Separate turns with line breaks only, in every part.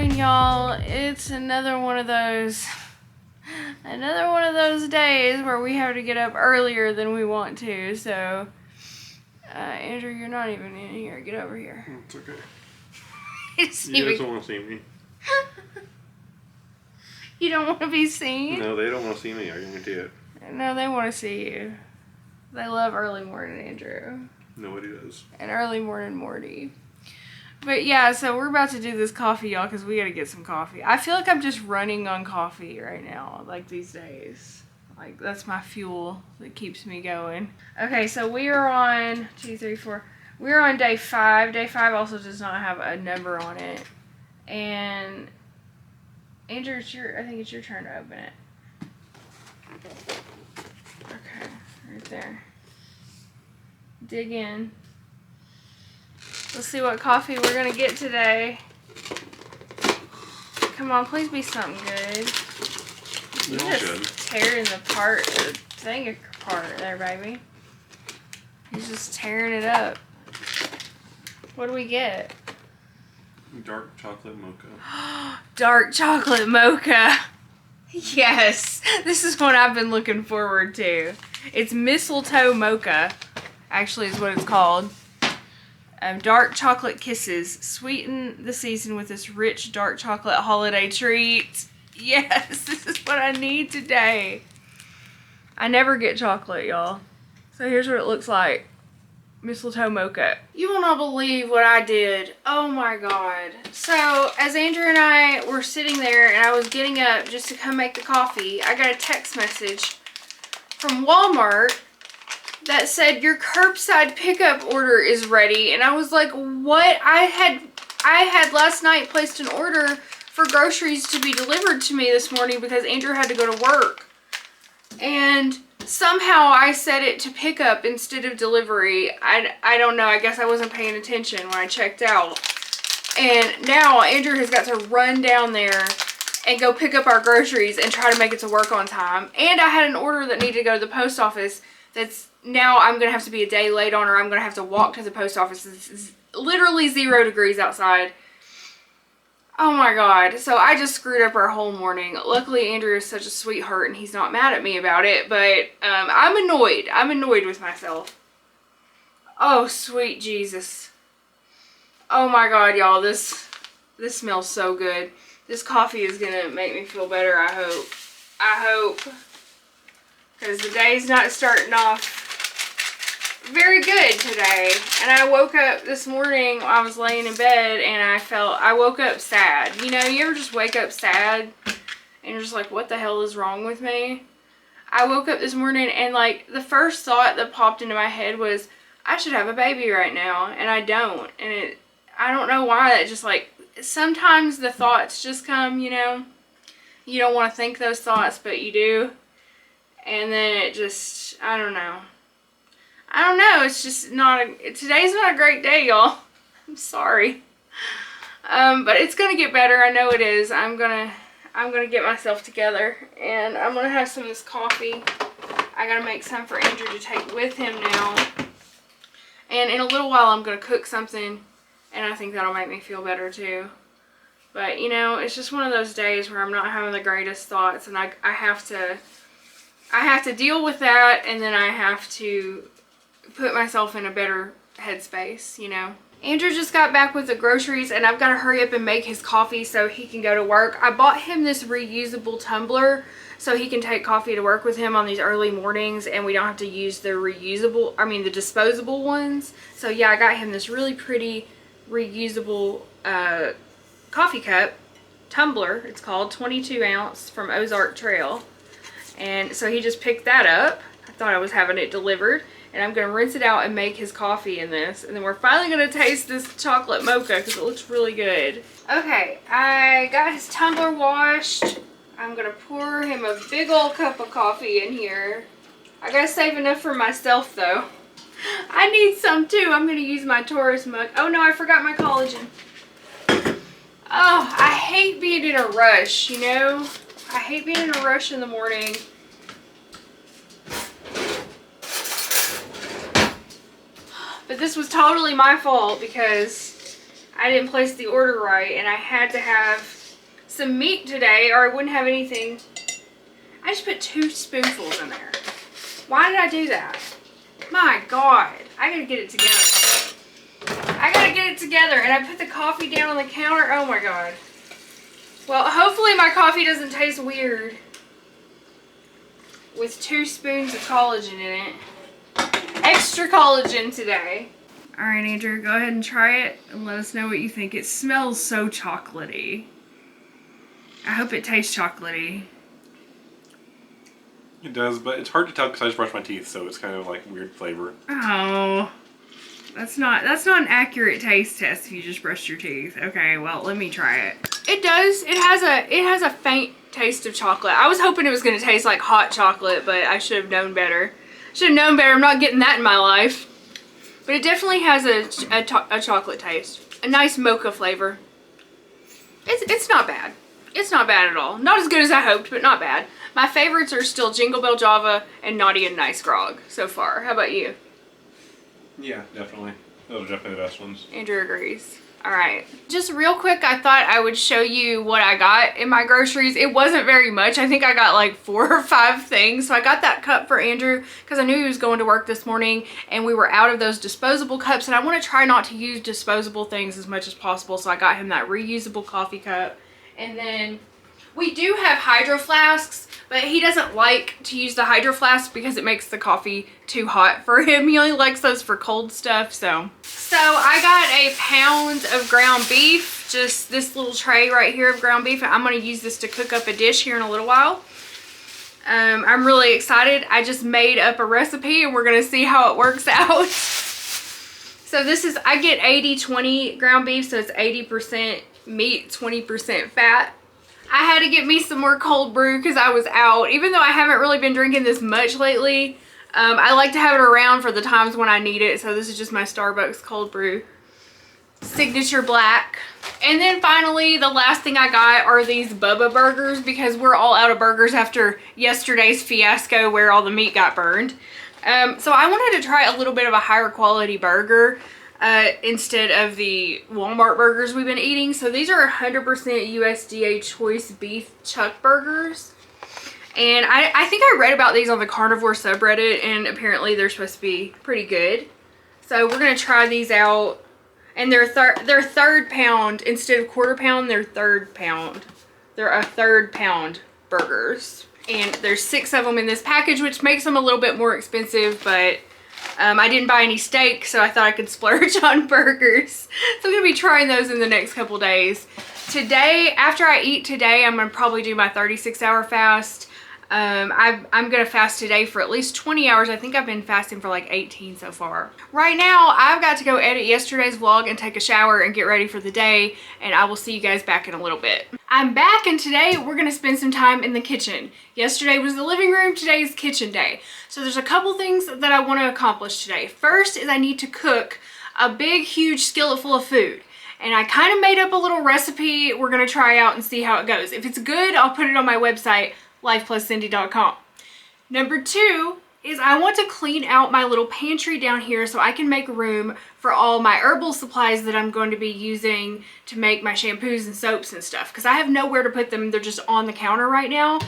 morning, y'all. It's another one of those days where we have to get up earlier than we want to. So, Andrew, you're not even in here. Get over here.
It's okay.
You
doesn't want to see me.
You don't want to be seen?
No, they don't want to see me. I guarantee it.
No, they want to see you. They love early morning Andrew.
Nobody does.
And early morning Morty. But yeah, so we're about to do this coffee, y'all, because we got to get some coffee. I feel like I'm just running on coffee right now, like these days. Like, that's my fuel that keeps me going. Okay, so we are on 2, 3, 4. We're on day 5. Day 5 also does not have a number on it. And Andrew, I think it's your turn to open it. Okay, right there. Dig in. Let's see what coffee we're gonna get today. Come on, please be something good. You just tearing the thing apart there, baby. He's just tearing it up. What do we get?
Dark chocolate mocha.
Dark chocolate mocha. Yes, this is what I've been looking forward to. It's mistletoe mocha, actually is what it's called. Dark chocolate kisses. Sweeten the season with this rich dark chocolate holiday treat. Yes, this is what I need today. I never get chocolate, y'all. So here's what it looks like. Mistletoe mocha. You will not believe what I did. Oh my god. So, as Andrew and I were sitting there and I was getting up just to come make the coffee, I got a text message from Walmart that said your curbside pickup order is ready, and I was like, what? I had last night placed an order for groceries to be delivered to me this morning because Andrew had to go to work, and somehow I set it to pickup instead of delivery. I don't know, I guess I wasn't paying attention when I checked out, and now Andrew has got to run down there and go pick up our groceries and try to make it to work on time. And I had an order that needed to go to the post office that's now I'm going to have to be a day late on, or I'm going to have to walk to the post office. It's literally 0 degrees outside. Oh my god. So I just screwed up our whole morning. Luckily, Andrew is such a sweetheart and he's not mad at me about it, but I'm annoyed. I'm annoyed with myself. Oh, sweet Jesus. Oh my god, y'all. This smells so good. This coffee is going to make me feel better, I hope. I hope. Because the day's not starting off very good today. And I woke up this morning, I was laying in bed, and I woke up sad. You know, you ever just wake up sad and you're just like, what the hell is wrong with me? I woke up this morning and like the first thought that popped into my head was, I should have a baby right now, and I don't. And I don't know why, that just like, sometimes the thoughts just come, you know. You don't want to think those thoughts, but you do. And then it just, I don't know. It's just today's not a great day, y'all. I'm sorry. But it's going to get better. I know it is. I'm going to get myself together. And I'm going to have some of this coffee. I got to make some for Andrew to take with him now. And in a little while, I'm going to cook something. And I think that'll make me feel better, too. But, you know, it's just one of those days where I'm not having the greatest thoughts. And I have to deal with that, and then I have to put myself in a better headspace, you know. Andrew just got back with the groceries, and I've got to hurry up and make his coffee so he can go to work. I bought him this reusable tumbler so he can take coffee to work with him on these early mornings, and we don't have to use the disposable ones. So yeah, I got him this really pretty reusable coffee cup tumbler. It's called 22 ounce from Ozark Trail. And so he just picked that up. I thought I was having it delivered. And I'm going to rinse it out and make his coffee in this. And then we're finally going to taste this chocolate mocha because it looks really good. Okay, I got his tumbler washed. I'm going to pour him a big old cup of coffee in here. I got to save enough for myself though. I need some too. I'm going to use my Taurus mug. Oh no, I forgot my collagen. Oh, I hate being in a rush, you know? I hate being in a rush in the morning. But this was totally my fault because I didn't place the order right, and I had to have some meat today, or I wouldn't have anything. I just put 2 spoonfuls in there. Why did I do that? My God, I gotta get it together. I gotta get it together, and I put the coffee down on the counter. Oh my God. Well, hopefully my coffee doesn't taste weird with 2 spoons of collagen in it. Extra collagen today. All right, Andrew, go ahead and try it and let us know what you think. It smells so chocolatey. I hope it tastes chocolatey.
It does, but it's hard to tell because I just brushed my teeth, so it's kind of like weird flavor.
Oh, that's not an accurate taste test if you just brushed your teeth. Okay, well, let me try it. It does. It has a faint taste of chocolate. I was hoping it was going to taste like hot chocolate, but I should have known better. Should have known better. I'm not getting that in my life. But it definitely has a chocolate taste. A nice mocha flavor. It's not bad. It's not bad at all. Not as good as I hoped, but not bad. My favorites are still Jingle Bell Java and Naughty and Nice Grog so far. How about you?
Yeah, definitely. Those are definitely the best ones.
Andrew agrees. All right. Just real quick, I thought I would show you what I got in my groceries. It wasn't very much. I think I got like 4 or 5 things. So I got that cup for Andrew because I knew he was going to work this morning and we were out of those disposable cups, and I want to try not to use disposable things as much as possible. So I got him that reusable coffee cup. And then we do have hydro flasks, but he doesn't like to use the hydro flask because it makes the coffee too hot for him. He only likes those for cold stuff. So I got a pound of ground beef, just this little tray right here of ground beef. I'm going to use this to cook up a dish here in a little while. I'm really excited. I just made up a recipe and we're going to see how it works out. So this is, I get 80-20 ground beef, so it's 80% meat, 20% fat. I had to get me some more cold brew because I was out. Even though I haven't really been drinking this much lately, I like to have it around for the times when I need it. So this is just my Starbucks cold brew. Signature black. And then finally, the last thing I got are these Bubba burgers because we're all out of burgers after yesterday's fiasco where all the meat got burned. So I wanted to try a little bit of a higher quality burger instead of the Walmart burgers we've been eating. So these are 100% USDA choice beef chuck burgers. And I think I read about these on the Carnivore subreddit, and apparently they're supposed to be pretty good. So we're going to try these out. And they're third pound instead of quarter pound, they're third pound. They're a third pound burgers. And there's 6 of them in this package, which makes them a little bit more expensive, but I didn't buy any steak, so I thought I could splurge on burgers. So I'm going to be trying those in the next couple days. Today, after I eat today, I'm going to probably do my 36-hour fast. I'm going to fast today for at least 20 hours. I think I've been fasting for like 18 so far. Right now, I've got to go edit yesterday's vlog and take a shower and get ready for the day, and I will see you guys back in a little bit. I'm back, and today we're going to spend some time in the kitchen. Yesterday was the living room, today is kitchen day. So there's a couple things that I want to accomplish today. First is I need to cook a big, huge skillet full of food. And I kind of made up a little recipe we're going to try out and see how it goes. If it's good, I'll put it on my website, lifepluscindy.com. Number 2 is I want to clean out my little pantry down here so I can make room for all my herbal supplies that I'm going to be using to make my shampoos and soaps and stuff, because I have nowhere to put them. They're just on the counter right now.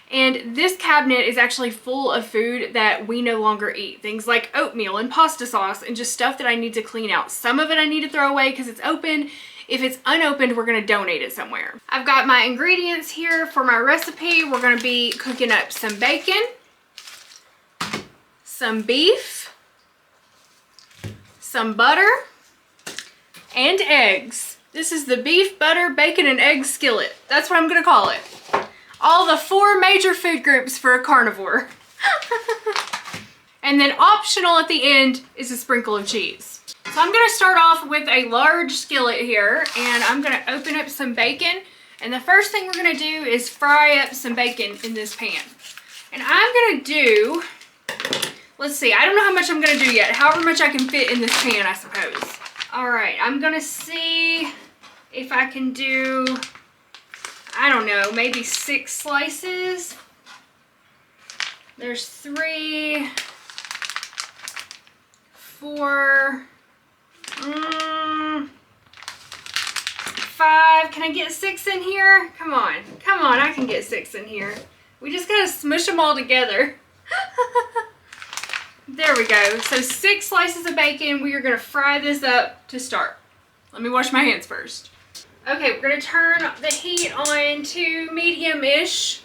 And this cabinet is actually full of food that we no longer eat. Things like oatmeal and pasta sauce and just stuff that I need to clean out. Some of it I need to throw away because it's open. If it's unopened, we're going to donate it somewhere. I've got my ingredients here for my recipe. We're going to be cooking up some bacon, some beef, some butter, and eggs. This is the beef, butter, bacon, and egg skillet. That's what I'm going to call it. All the 4 major food groups for a carnivore. And then optional at the end is a sprinkle of cheese. So I'm going to start off with a large skillet here, and I'm going to open up some bacon. And the first thing we're going to do is fry up some bacon in this pan. And I'm going to do, let's see, I don't know how much I'm going to do yet. However much I can fit in this pan, I suppose. All right, I'm going to see if I can do, I don't know, maybe 6 slices. There's 3, 4, 5. Can I get 6 in here? Come on. Come on, I can get 6 in here. We just gotta smush them all together. There we go. So 6 slices of bacon. We are gonna fry this up to start. Let me wash my hands first. Okay, we're gonna turn the heat on to medium-ish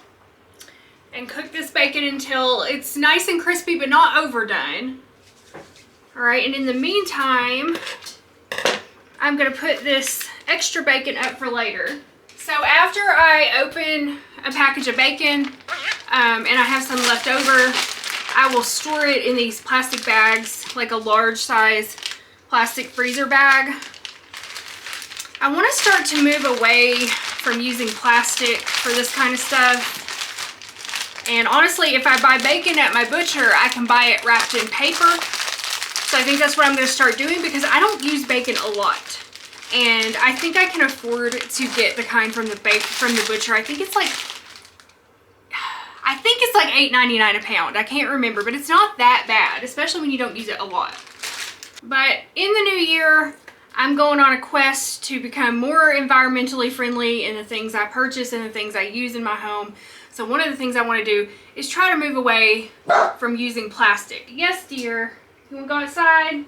and cook this bacon until it's nice and crispy but not overdone. All right, and in the meantime, I'm gonna put this extra bacon up for later. So after I open a package of bacon and I have some left over, I will store it in these plastic bags, like a large size plastic freezer bag. I want to start to move away from using plastic for this kind of stuff. And honestly, if I buy bacon at my butcher, I can buy it wrapped in paper. So I think that's what I'm going to start doing because I don't use bacon a lot. And I think I can afford to get the kind from the butcher. I think it's like $8.99 a pound. I can't remember, but it's not that bad, especially when you don't use it a lot. But in the new year, I'm going on a quest to become more environmentally friendly in the things I purchase and the things I use in my home. So one of the things I want to do is try to move away from using plastic. Yes, dear. You want to go outside?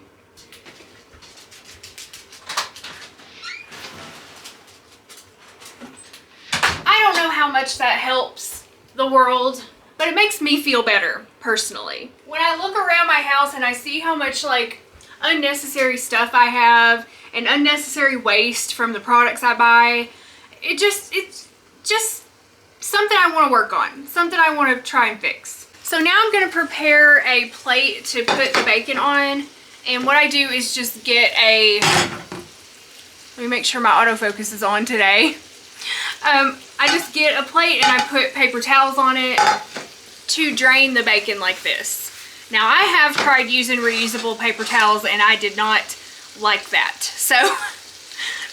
I don't know how much that helps the world, but it makes me feel better, personally. When I look around my house and I see how much, like, unnecessary stuff I have and unnecessary waste from the products I buy, it's just something I want to work on, something I want to try and fix. So now I'm going to prepare a plate to put the bacon on, and what I do is just get a, let me make sure my autofocus is on today. I just get a plate and I put paper towels on it to drain the bacon like this. Now, I have tried using reusable paper towels and I did not like that. So,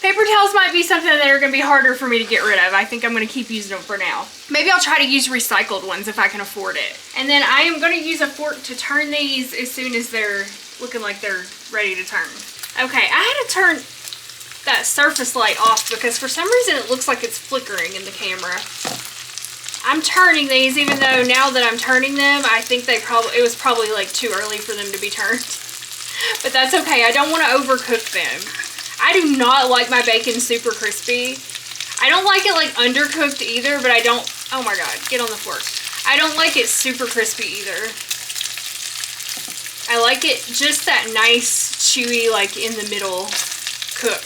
paper towels might be something that are going to be harder for me to get rid of. I think I'm going to keep using them for now. Maybe I'll try to use recycled ones if I can afford it. And then I am going to use a fork to turn these as soon as they're looking like they're ready to turn. Okay, I had to turn that surface light off because for some reason it looks like it's flickering in the camera. I'm turning these, even though now that I'm turning them, I think it was probably like too early for them to be turned. But that's okay, I don't want to overcook them. I do not like my bacon super crispy. I don't like it like undercooked either, but I don't, oh my god, get on the fork. I don't like it super crispy either. I like it just that nice, chewy, like in the middle cook.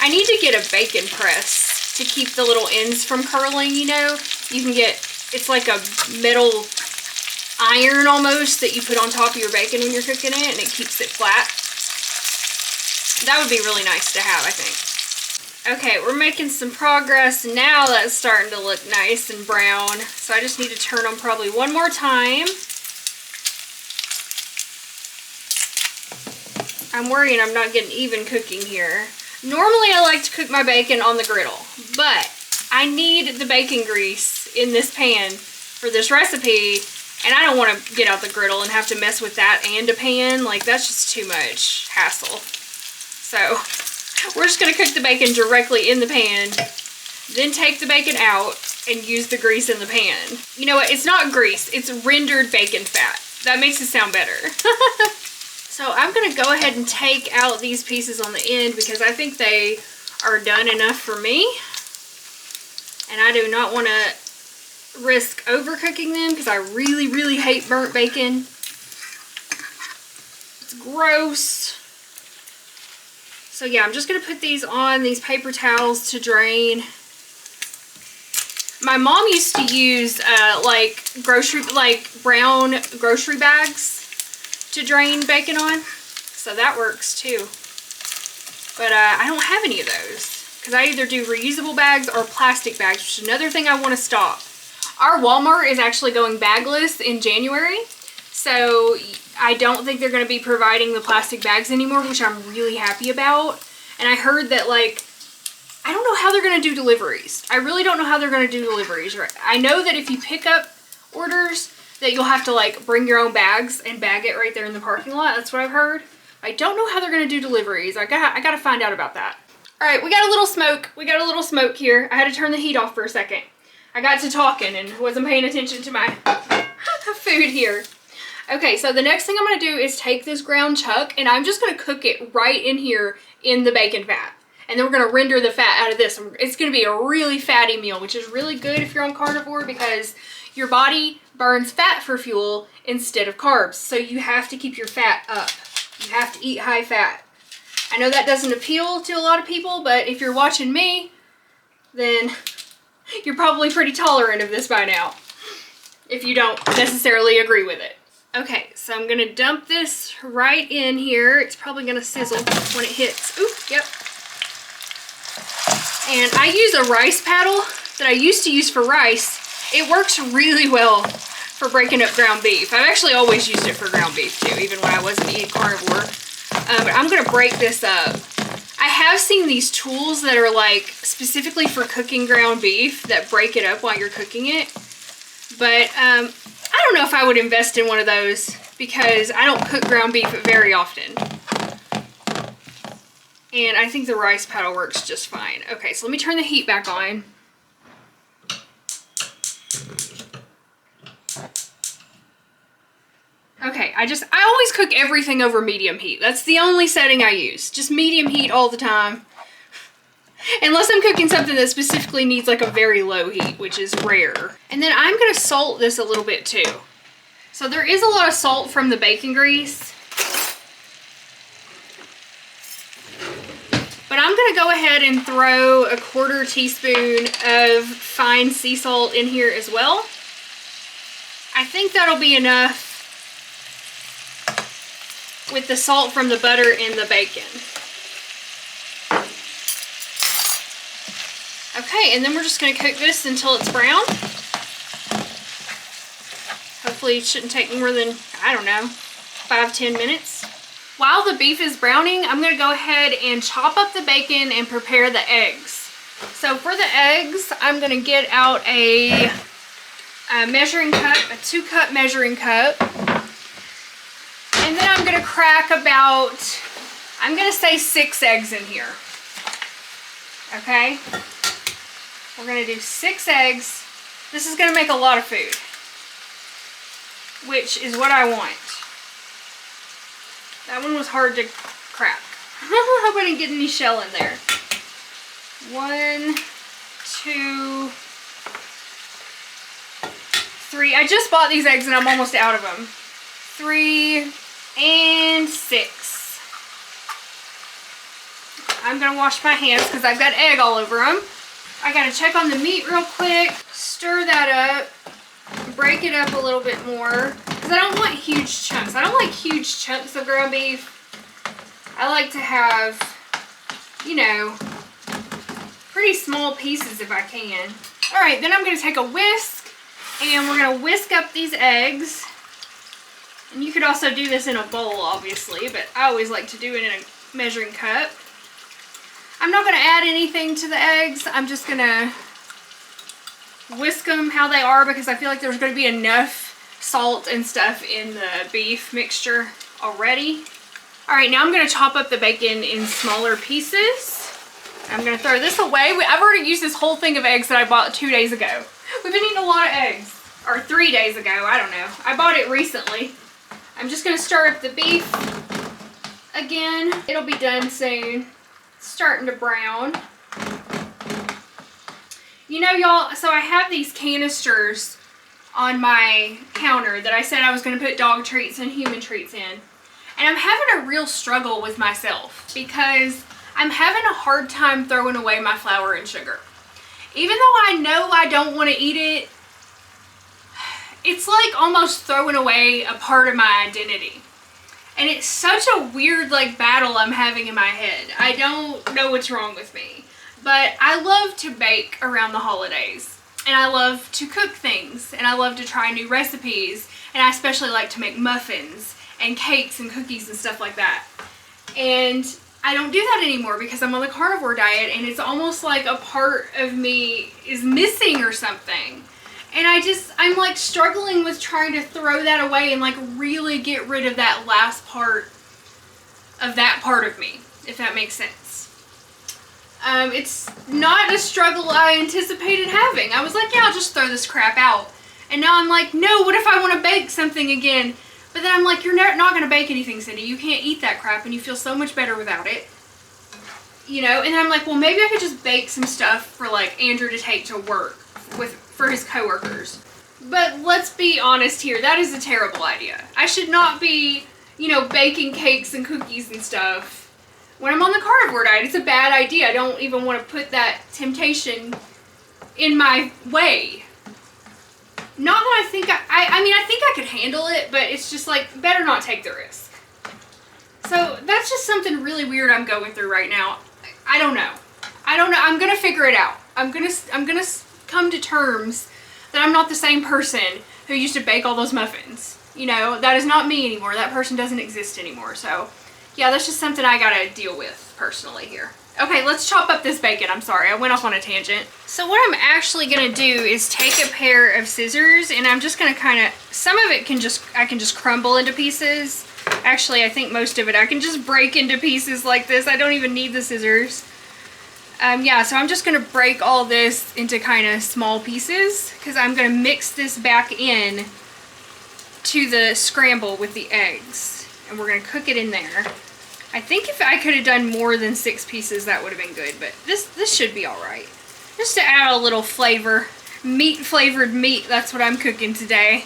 I need to get a bacon press to keep the little ends from curling, you know. You can get, it's like a metal iron almost that you put on top of your bacon when you're cooking it, and it keeps it flat. That would be really nice to have, I think. Okay, we're making some progress now. That's starting to look nice and brown. So I just need to turn them probably one more time. I'm worrying I'm not getting even cooking here. Normally I like to cook my bacon on the griddle, but I need the bacon grease in this pan for this recipe, and I don't want to get out the griddle and have to mess with that and a pan. Like, that's just too much hassle. So we're just going to cook the bacon directly in the pan, then take the bacon out and use the grease in the pan. You know what? It's not grease. It's rendered bacon fat. That makes it sound better. So I'm going to go ahead and take out these pieces on the end because I think they are done enough for me. And I do not want to risk overcooking them because I really, really hate burnt bacon. It's gross. So yeah, I'm just going to put these on these paper towels to drain. My mom used to use like brown grocery bags to drain bacon on, so that works too. But I don't have any of those because I either do reusable bags or plastic bags, which is another thing I want to stop. Our Walmart is actually going bagless in January, so I don't think they're going to be providing the plastic bags anymore, which I'm really happy about. And I heard that, like, I don't know how they're going to do deliveries. I really don't know how they're going to do deliveries. I know that if you pick up orders, that you'll have to like bring your own bags and bag it right there in the parking lot. That's what I've heard. I don't know how they're gonna do deliveries. I gotta find out about that. All right, we got a little smoke. We got a little smoke here. I had to turn the heat off for a second. I got to talking and wasn't paying attention to my food here. Okay, so the next thing I'm gonna do is take this ground chuck and I'm just gonna cook it right in here in the bacon fat. And then we're gonna render the fat out of this. It's gonna be a really fatty meal, which is really good if you're on carnivore because your body burns fat for fuel instead of carbs. So you have to keep your fat up. You have to eat high fat. I know that doesn't appeal to a lot of people, but if you're watching me, then you're probably pretty tolerant of this by now, if you don't necessarily agree with it. Okay, so I'm gonna dump this right in here. It's probably gonna sizzle when it hits. Ooh, yep. And I use a rice paddle that I used to use for rice. It works really well for breaking up ground beef. I've actually always used it for ground beef too, even when I wasn't eating carnivore. But I'm gonna break this up. I have seen these tools that are like specifically for cooking ground beef that break it up while you're cooking it. But I don't know if I would invest in one of those because I don't cook ground beef very often. And I think the rice paddle works just fine. Okay, so let me turn the heat back on. Okay, I always cook everything over medium heat. That's the only setting I use. Just medium heat all the time. Unless I'm cooking something that specifically needs like a very low heat, which is rare. And then I'm gonna salt this a little bit too. So there is a lot of salt from the bacon grease. But I'm gonna go ahead and throw a 1/4 teaspoon of fine sea salt in here as well. I think that'll be enough with the salt from the butter and the bacon. Okay, and then we're just gonna cook this until it's brown. Hopefully it shouldn't take more than, I don't know, 5-10 minutes. While the beef is browning, I'm gonna go ahead and chop up the bacon and prepare the eggs. So for the eggs, I'm gonna get out a measuring cup, a 2-cup measuring cup. And then I'm gonna crack about, I'm gonna say 6 eggs in here. Okay? We're gonna do 6 eggs. This is gonna make a lot of food, which is what I want. That one was hard to crack. I hope I didn't get any shell in there. 1, 2, 3. I just bought these eggs and I'm almost out of them. 3 and 6. I'm gonna wash my hands because I've got egg all over them. I gotta check on the meat real quick, stir that up, break it up a little bit more, because I don't want huge chunks. I don't like huge chunks of ground beef. I like to have, you know, pretty small pieces if I can. All right, then I'm gonna take a whisk and we're gonna whisk up these eggs. And you could also do this in a bowl, obviously, but I always like to do it in a measuring cup. I'm not gonna add anything to the eggs. I'm just gonna whisk them how they are because I feel like there's gonna be enough salt and stuff in the beef mixture already. All right, now I'm gonna chop up the bacon in smaller pieces. I'm gonna throw this away. I've already used this whole thing of eggs that I bought 2 days ago. We've been eating a lot of eggs, or 3 days ago, I don't know. I bought it recently. I'm just gonna stir up the beef again. It'll be done soon. It's starting to brown. You know, y'all, so I have these canisters on my counter that I said I was gonna put dog treats and human treats in. And I'm having a real struggle with myself because I'm having a hard time throwing away my flour and sugar. Even though I know I don't want to eat it, it's like almost throwing away a part of my identity. And it's such a weird like battle I'm having in my head. I don't know what's wrong with me. But I love to bake around the holidays. And I love to cook things. And I love to try new recipes. And I especially like to make muffins and cakes and cookies and stuff like that. And I don't do that anymore because I'm on the carnivore diet and it's almost like a part of me is missing or something. And I'm like struggling with trying to throw that away and like really get rid of that last part of that part of me, if that makes sense. It's not a struggle I anticipated having. I was like, yeah, I'll just throw this crap out. And now I'm like, no, what if I want to bake something again? But then I'm like, you're not going to bake anything, Cindy. You can't eat that crap and you feel so much better without it. You know, and I'm like, well, maybe I could just bake some stuff for like Andrew to take to work for his coworkers. But let's be honest here, that is a terrible idea. I should not be, you know, baking cakes and cookies and stuff when I'm on the carnivore diet. It's a bad idea. I don't even want to put that temptation in my way. Not that I think I mean, I think I could handle it, but it's just like, better not take the risk. So that's just something really weird I'm going through right now. I don't know. I'm gonna figure it out. I'm gonna come to terms that I'm not the same person who used to bake all those muffins. You know, that is not me anymore. That person doesn't exist anymore. So yeah, that's just something I gotta deal with personally here. Okay, let's chop up this bacon. I'm sorry, I went off on a tangent. So what I'm actually gonna do is take a pair of scissors and I'm just gonna kind of, some of it I can just crumble into pieces. Actually, I think most of it I can just break into pieces like this. I don't even need the scissors. Yeah, so I'm just gonna break all this into kind of small pieces because I'm gonna mix this back in to the scramble with the eggs. And we're gonna cook it in there. I think if I could have done more than 6 pieces, that would have been good, but this should be all right. Just to add a little flavor, flavored meat, that's what I'm cooking today.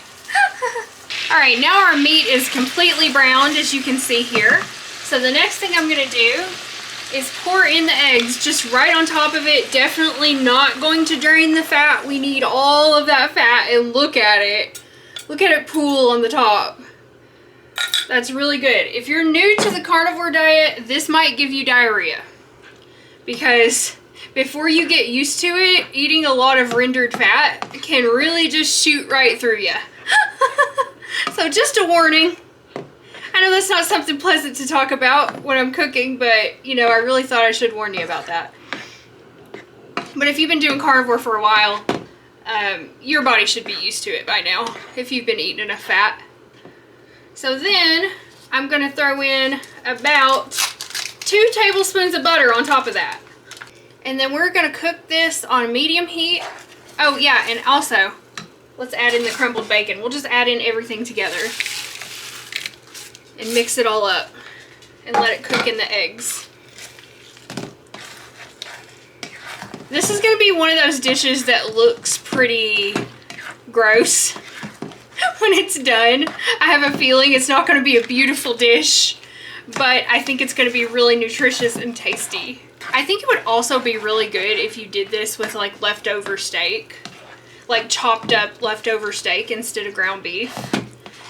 All right, now our meat is completely browned, as you can see here. So the next thing I'm gonna do is pour in the eggs just right on top of it. Definitely not going to drain the fat. We need all of that fat, and look at it. Look at it pool on the top. That's really good. If you're new to the carnivore diet, this might give you diarrhea. Because before you get used to it, eating a lot of rendered fat can really just shoot right through you. So just a warning. I know that's not something pleasant to talk about when I'm cooking, but you know, I really thought I should warn you about that. But if you've been doing carnivore for a while, your body should be used to it by now if you've been eating enough fat. So then I'm gonna throw in about 2 tablespoons of butter on top of that. And then we're gonna cook this on medium heat. Oh yeah, and also, let's add in the crumbled bacon. We'll just add in everything together and mix it all up and let it cook in the eggs. This is gonna be one of those dishes that looks pretty gross when it's done. I have a feeling it's not going to be a beautiful dish, but I think it's going to be really nutritious and tasty. I think it would also be really good if you did this with like leftover steak, like chopped up leftover steak instead of ground beef,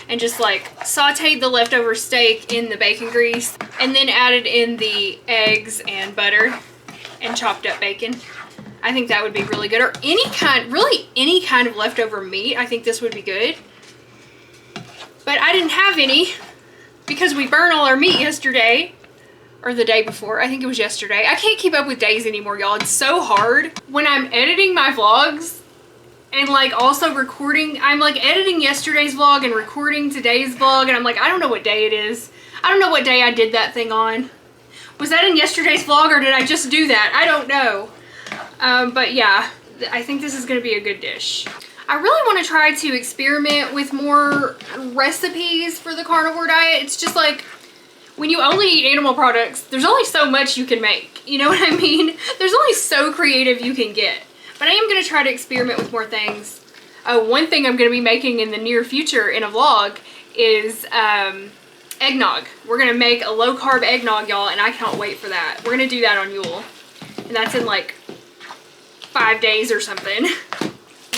and just like sauteed the leftover steak in the bacon grease and then added in the eggs and butter and chopped up bacon. I think that would be really good. Or really any kind of leftover meat. I think this would be good. But I didn't have any because we burned all our meat yesterday, or the day before. I think it was yesterday. I can't keep up with days anymore, y'all. It's so hard. When I'm editing my vlogs and like also recording, I'm like editing yesterday's vlog and recording today's vlog, and I'm like, I don't know what day it is. I don't know what day I did that thing on. Was that in yesterday's vlog or did I just do that? I don't know. But yeah, I think this is gonna be a good dish. I really want to try to experiment with more recipes for the carnivore diet. It's just like, when you only eat animal products, there's only so much you can make. You know what I mean? There's only so creative you can get. But I am going to try to experiment with more things. One thing I'm going to be making in the near future in a vlog is eggnog. We're going to make a low-carb eggnog, y'all, and I can't wait for that. We're going to do that on Yule. And that's in like 5 days or something.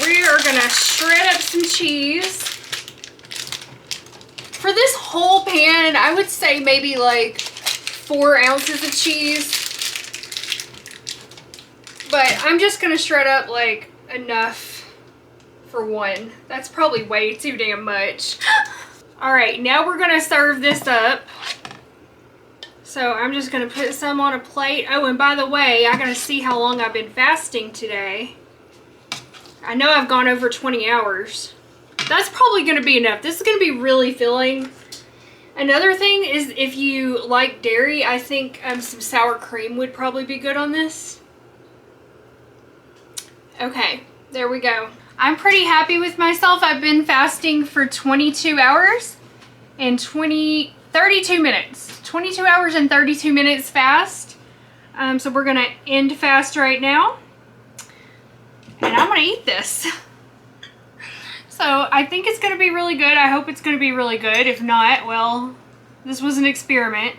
We are gonna shred up some cheese. For this whole pan, I would say maybe like 4 ounces of cheese. But I'm just gonna shred up like enough for 1. That's probably way too damn much. Alright, now we're gonna serve this up. So I'm just gonna put some on a plate. Oh, and by the way, I gotta see how long I've been fasting today. I know I've gone over 20 hours. That's probably going to be enough. This is going to be really filling. Another thing is if you like dairy, I think some sour cream would probably be good on this. Okay, there we go. I'm pretty happy with myself. I've been fasting for 22 hours and 32 minutes. 22 hours and 32 minutes fast. So we're gonna end fast right now. And I'm gonna eat this. So I think it's gonna be really good. I hope it's gonna be really good. If not, well, this was an experiment.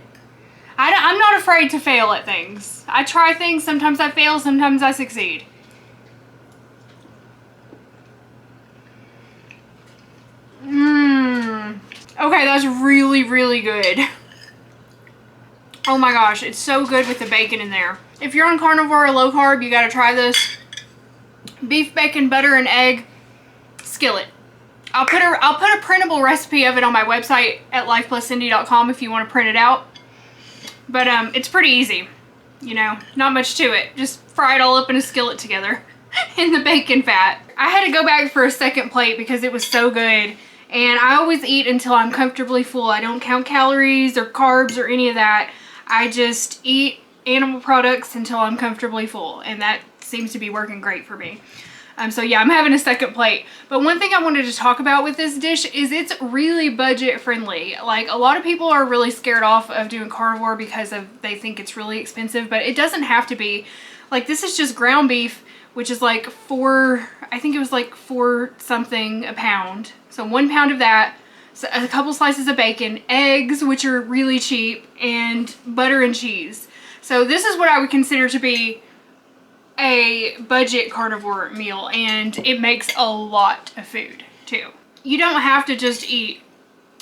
I'm not afraid to fail at things. I try things, sometimes I fail, sometimes I succeed. Okay, that's really, really good. Oh my gosh, it's so good with the bacon in there. If you're on carnivore or low carb, you gotta try this. Beef, bacon, butter, and egg skillet. I'll put a printable recipe of it on my website at lifepluscindy.com if you want to print it out. But it's pretty easy. You know, not much to it. Just fry it all up in a skillet together in the bacon fat. I had to go back for a second plate because it was so good. And I always eat until I'm comfortably full. I don't count calories or carbs or any of that. I just eat animal products until I'm comfortably full. And that seems to be working great for me. So yeah, I'm having a second plate. But one thing I wanted to talk about with this dish is it's really budget friendly. Like, a lot of people are really scared off of doing carnivore because they think it's really expensive, but it doesn't have to be. Like, this is just ground beef, which is like I think it was like $4 something a pound. So 1 pound of that, so a couple slices of bacon, eggs, which are really cheap, and butter and cheese. So this is what I would consider to be a budget carnivore meal, and it makes a lot of food too. You don't have to just eat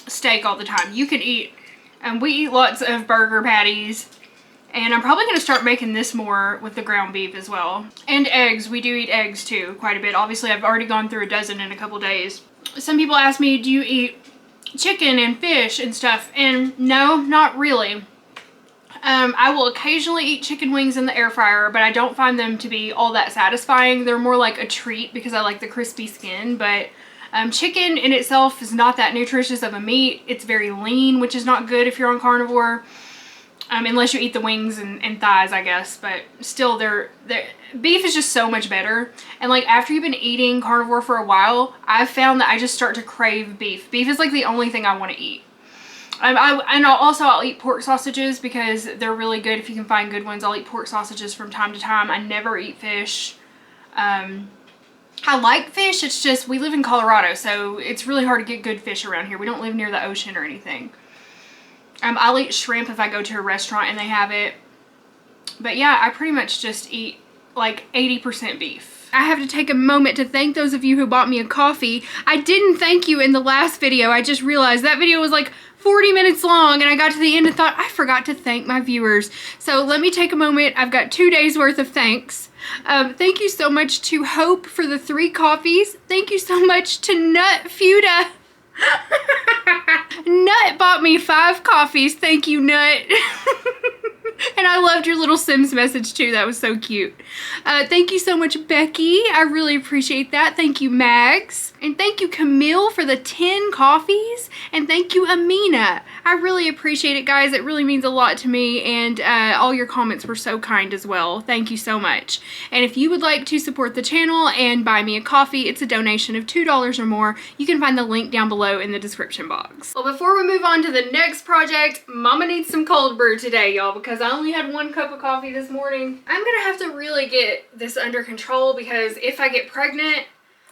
steak all the time. You can eat, and we eat lots of burger patties, and I'm probably going to start making this more with the ground beef as well. And eggs. We do eat eggs too quite a bit. Obviously, I've already gone through a dozen in a couple days. Some people ask me, do you eat chicken and fish and stuff? And no, not really. I will occasionally eat chicken wings in the air fryer, but I don't find them to be all that satisfying. They're more like a treat because I like the crispy skin, but chicken in itself is not that nutritious of a meat. It's very lean, which is not good if you're on carnivore, unless you eat the wings and thighs, I guess. But still, beef is just so much better. And like, after you've been eating carnivore for a while, I've found that I just start to crave beef. Beef is like the only thing I want to eat. I'll eat pork sausages because they're really good if you can find good ones. I'll eat pork sausages from time to time. I never eat fish. I like fish, it's just we live in Colorado, so it's really hard to get good fish around here. We don't live near the ocean or anything. I'll eat shrimp if I go to a restaurant and they have it. But yeah, I pretty much just eat like 80% beef. I have to take a moment to thank those of you who bought me a coffee. I didn't thank you in the last video. I just realized that video was like 40 minutes long, and I got to the end and thought, I forgot to thank my viewers. So let me take a moment. I've got 2 days worth of thanks. Thank you so much to Hope for the 3 coffees. Thank you so much to Nut Fuda. Nut bought me 5 coffees. Thank you, Nut. And I loved your little Sims message too. That was so cute. Thank you so much, Becky. I really appreciate that. Thank you, Mags. And thank you, Camille, for the 10 coffees. And thank you, Amina. I really appreciate it, guys. It really means a lot to me. And all your comments were so kind as well. Thank you so much. And if you would like to support the channel and buy me a coffee, it's a donation of $2 or more. You can find the link down below in the description box. Well, before we move on to the next project, Mama needs some cold brew today, y'all, because I only had 1 cup of coffee this morning. I'm gonna have to really get this under control because if I get pregnant,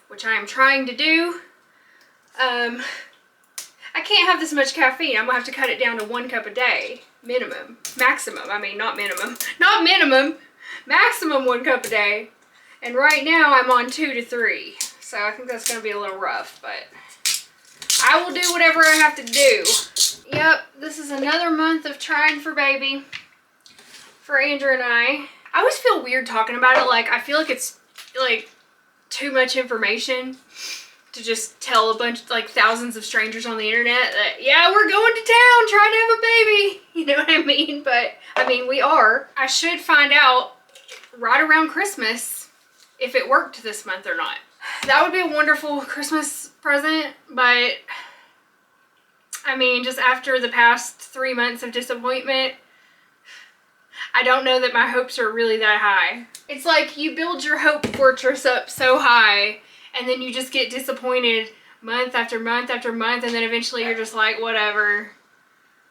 which I am trying to do, I can't have this much caffeine. I'm gonna have to cut it down to 1 cup a day, minimum. Maximum, I mean, not minimum. Not minimum, maximum 1 cup a day. And right now I'm on 2 to 3. So I think that's gonna be a little rough, but I will do whatever I have to do. Yep, this is another month of trying for baby for Andrew and I. I always feel weird talking about it. Like, I feel like it's like too much information to just tell a bunch, like thousands of strangers on the internet that, yeah, we're going to town trying to have a baby. You know what I mean? But, I mean, we are. I should find out right around Christmas if it worked this month or not. That would be a wonderful Christmas present, but I mean, just after the past 3 months of disappointment, I don't know that my hopes are really that high. It's like you build your hope fortress up so high, and then you just get disappointed month after month after month, and then eventually you're just like, whatever.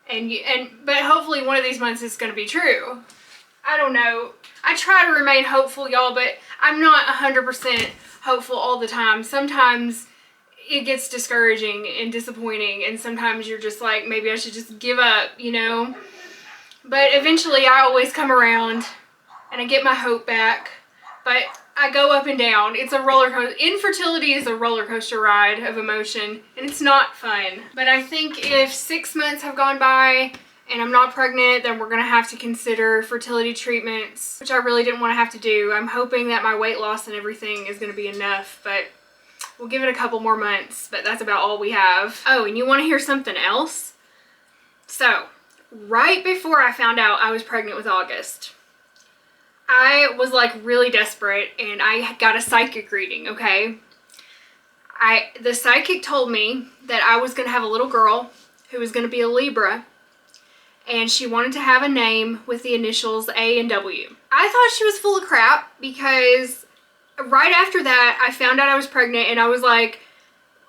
But hopefully one of these months is going to be true. I don't know. I try to remain hopeful, y'all, but I'm not 100% hopeful all the time. Sometimes it gets discouraging and disappointing, and sometimes you're just like, maybe I should just give up, you know? But eventually I always come around and I get my hope back, but I go up and down. It's a roller coaster. Infertility is a roller coaster ride of emotion, and it's not fun. But I think if 6 months have gone by and I'm not pregnant, then we're gonna have to consider fertility treatments, which I really didn't want to have to do. I'm hoping that my weight loss and everything is gonna be enough, but we'll give it a couple more months, but that's about all we have. Oh, and you want to hear something else? So, right before I found out I was pregnant with August, I was like really desperate and I got a psychic reading, okay? The psychic told me that I was going to have a little girl who was going to be a Libra, and she wanted to have a name with the initials A and W. I thought she was full of crap because right after that I found out I was pregnant, and I was like,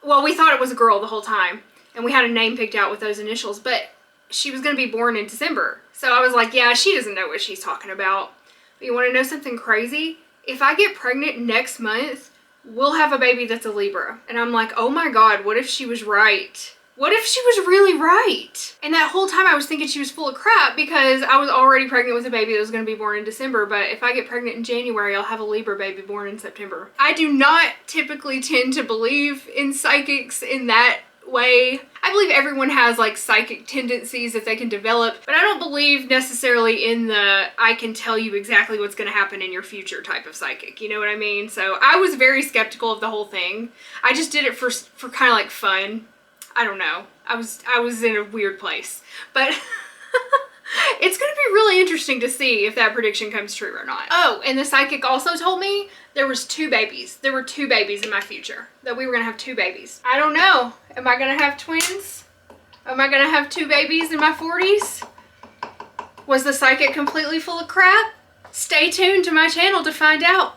well, we thought it was a girl the whole time and we had a name picked out with those initials, but she was going to be born in December. So I was like, yeah, she doesn't know what she's talking about. But you want to know something crazy? If I get pregnant next month, we'll have a baby that's a Libra. And I'm like, oh my God, what if she was right? What if she was really right? And that whole time I was thinking she was full of crap because I was already pregnant with a baby that was going to be born in December. But if I get pregnant in January, I'll have a Libra baby born in September. I do not typically tend to believe in psychics in that way. I believe everyone has like psychic tendencies that they can develop, but I don't believe necessarily in the I can tell you exactly what's going to happen in your future type of psychic, you know what I mean? So I was very skeptical of the whole thing. I just did it for kind of like fun. I don't know. I was in a weird place, but it's going to be really interesting to see if that prediction comes true or not. Oh, and the psychic also told me there was 2 babies. There were 2 babies in my future, that we were going to have 2 babies. I don't know. Am I going to have twins? Am I going to have 2 babies in my 40s? Was the psychic completely full of crap? Stay tuned to my channel to find out.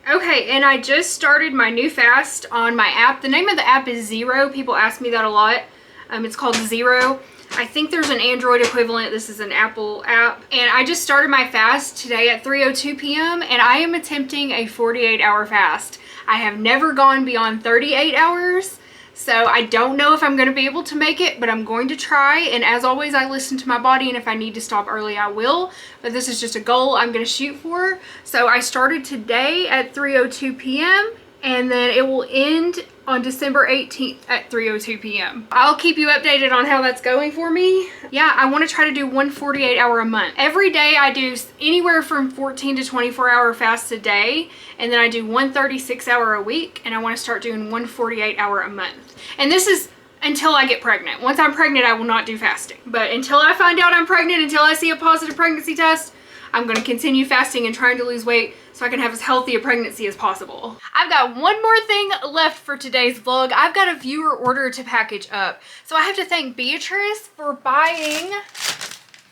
Okay, and I just started my new fast on my app. The name of the app is Zero. People ask me that a lot. It's called Zero. I think there's an Android equivalent. This is an Apple app. And I just started my fast today at 3:02 p.m. and I am attempting a 48-hour fast. I have never gone beyond 38 hours. So I don't know if I'm going to be able to make it, but I'm going to try. And as always, I listen to my body, and if I need to stop early, I will. But this is just a goal I'm going to shoot for. So I started today at 3:02 p.m. and then it will end on December 18th at 3:02 p.m. I'll keep you updated on how that's going for me. Yeah, I want to try to do 1 48-hour a month. Every day I do anywhere from 14 to 24-hour fasts a day, and then I do 1 36-hour a week, and I want to start doing 1 48-hour a month. And this is until I get pregnant. Once I'm pregnant, I will not do fasting. But until I find out I'm pregnant, until I see a positive pregnancy test, I'm going to continue fasting and trying to lose weight so I can have as healthy a pregnancy as possible. I've got one more thing left for today's vlog. I've got a viewer order to package up. So I have to thank Beatrice for buying,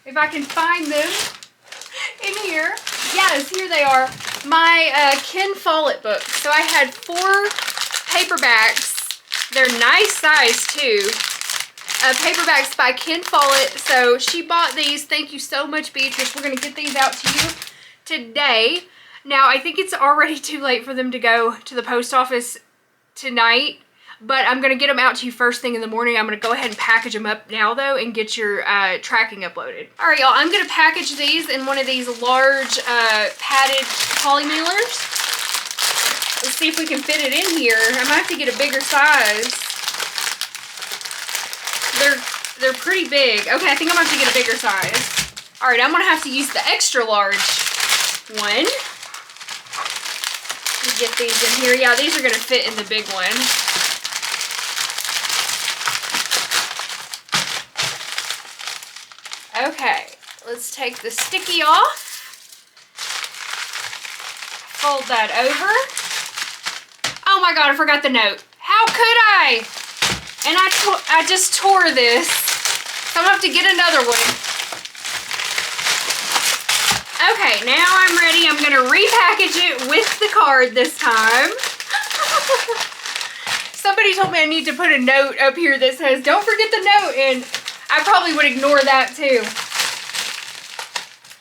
if I can find them in here. Yes, here they are. My Ken Follett books. So I had 4 paperbacks. They're nice size too. Paperbacks by Ken Follett. So she bought these. Thank you so much, Beatrice. We're going to get these out to you today. Now, I think it's already too late for them to go to the post office tonight, but I'm going to get them out to you first thing in the morning. I'm going to go ahead and package them up now, though, and get your tracking uploaded. All right, y'all. I'm going to package these in one of these large padded poly mailers. Let's see if we can fit it in here. I might have to get a bigger size. They're pretty big. Okay, I think I'm going to have to get a bigger size. All right, I'm going to have to use the extra large one. Get these in here. Yeah, these are going to fit in the big one. Okay, let's take the sticky off. Fold that over. Oh my God, I forgot the note. How could I? And I just tore this. So I'm gonna have to get another one. Okay, now I'm ready. I'm gonna repackage it with the card this time. Somebody told me I need to put a note up here that says, don't forget the note, and I probably would ignore that too.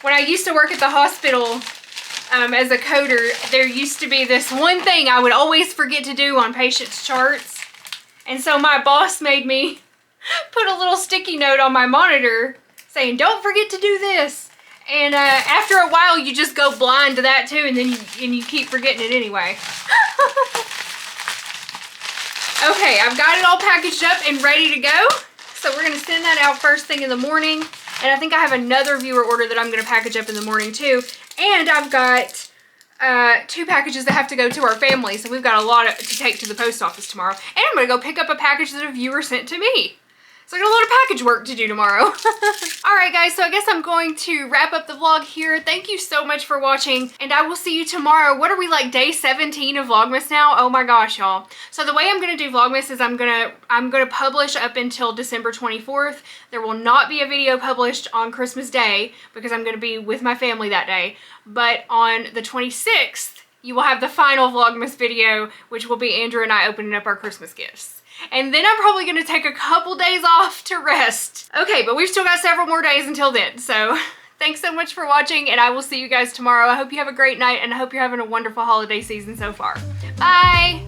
When I used to work at the hospital as a coder, there used to be this one thing I would always forget to do on patients' charts. And so my boss made me put a little sticky note on my monitor saying, don't forget to do this. And after a while, you just go blind to that too, and then you keep forgetting it anyway. Okay, I've got it all packaged up and ready to go. So we're gonna send that out first thing in the morning. And I think I have another viewer order that I'm gonna package up in the morning too. And I've got 2 packages that have to go to our family. So we've got a lot to take to the post office tomorrow. And I'm gonna go pick up a package that a viewer sent to me. So I got a lot of package work to do tomorrow. Alright guys, so I guess I'm going to wrap up the vlog here. Thank you so much for watching, and I will see you tomorrow. What are we, like day 17 of Vlogmas now? Oh my gosh, y'all. So the way I'm gonna do Vlogmas is I'm gonna publish up until December 24th. There will not be a video published on Christmas Day because I'm gonna be with my family that day. But on the 26th, you will have the final Vlogmas video, which will be Andrew and I opening up our Christmas gifts. And then I'm probably gonna take a couple days off to rest. Okay, but we've still got several more days until then. So thanks so much for watching, and I will see you guys tomorrow. I hope you have a great night, and I hope you're having a wonderful holiday season so far. Bye!